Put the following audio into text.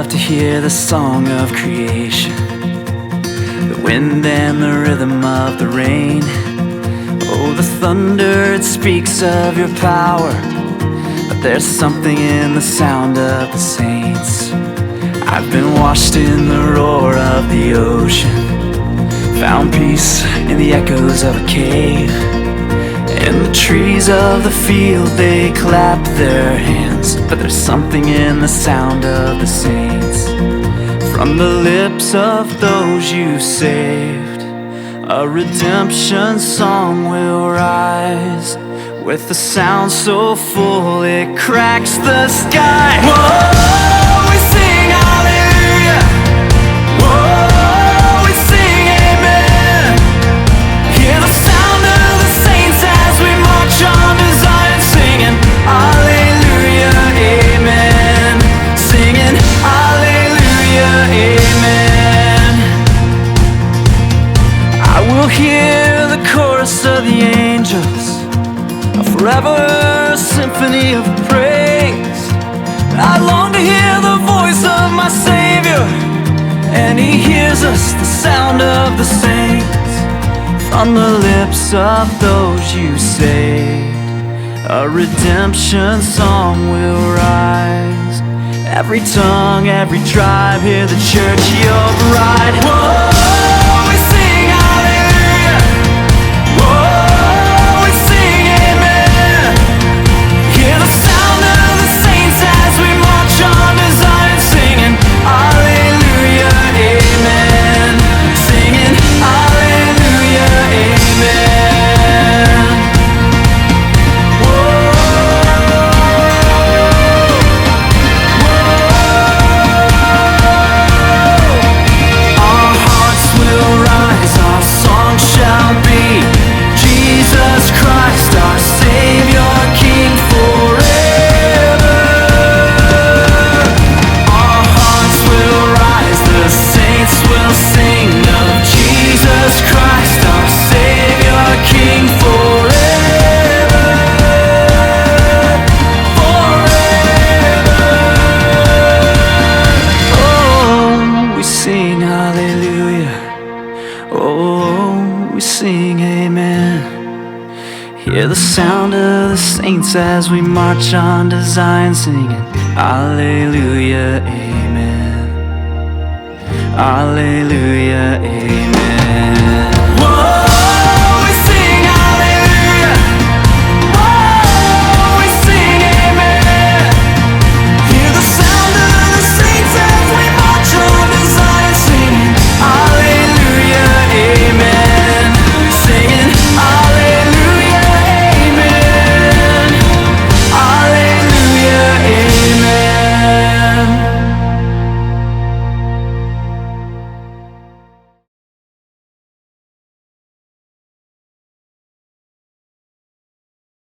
love to hear the song of creation, the wind and the rhythm of the rain. Oh, the thunder, it speaks of your power, but there's something in the sound of the saints. I've been washed in the roar of the ocean, found peace in the echoes of a cave. And the trees of the field, they clap their hands, but there's something in the sound of the saints. From the lips of those you saved, a redemption song will rise, with a sound so full it cracks the sky. Whoa, we sing hallelujah. Whoa, we sing amen. Hear the sound of the saints as we march on to Zion, singing hallelujah, amen. Singing hallelujah, amen. I will hear the chorus of the angels, a forever symphony of praise. I long to hear the voice of my Savior, and He hears us, the sound of the saints. From the lips of those you saved, a redemption song will rise. Every tongue, every tribe, hear the church, your bride. Whoa, we sing hallelujah. Whoa, we sing amen. Hear the sound of the saints as we march on to Zion, singing hallelujah, amen. Singing hallelujah, amen. Whoa, our hearts will rise, our song shall be Jesus Christ, our Savior, King forever. Our hearts will rise, the saints will sing of Jesus Christ, our Savior, King forever. Forever. Oh, we sing hallelujah. Oh, we sing amen. Hear the sound of the saints as we march on to Zion, singing hallelujah, amen. Hallelujah, amen.